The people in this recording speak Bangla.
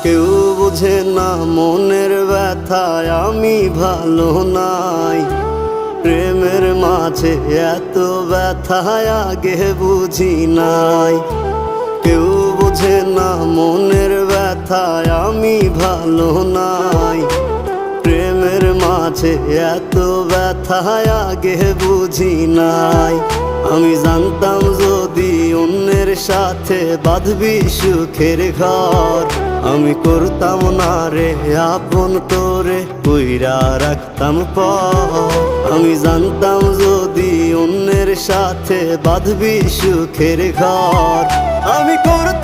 কেউ বোঝে না মনের ব্যথায় আমি ভালো নাই। প্রেমের মাঝে এত ব্যথায় আগে বুঝি নাই। কেউ বোঝে না মনের ব্যথায় আমি ভালো নাই। প্রেমের মাঝে এত ব্যথায় আগে বুঝি নাই। আমি জানতাম যদি অন্যের সাথে বাঁধবি সুখের ঘর, আমি করতাম না রে আপন তোরে কইরা রাখতাম পর। আমি জানতাম যদি অন্যের সাথে বাঁধবি সুখের ঘর, আমি করতাম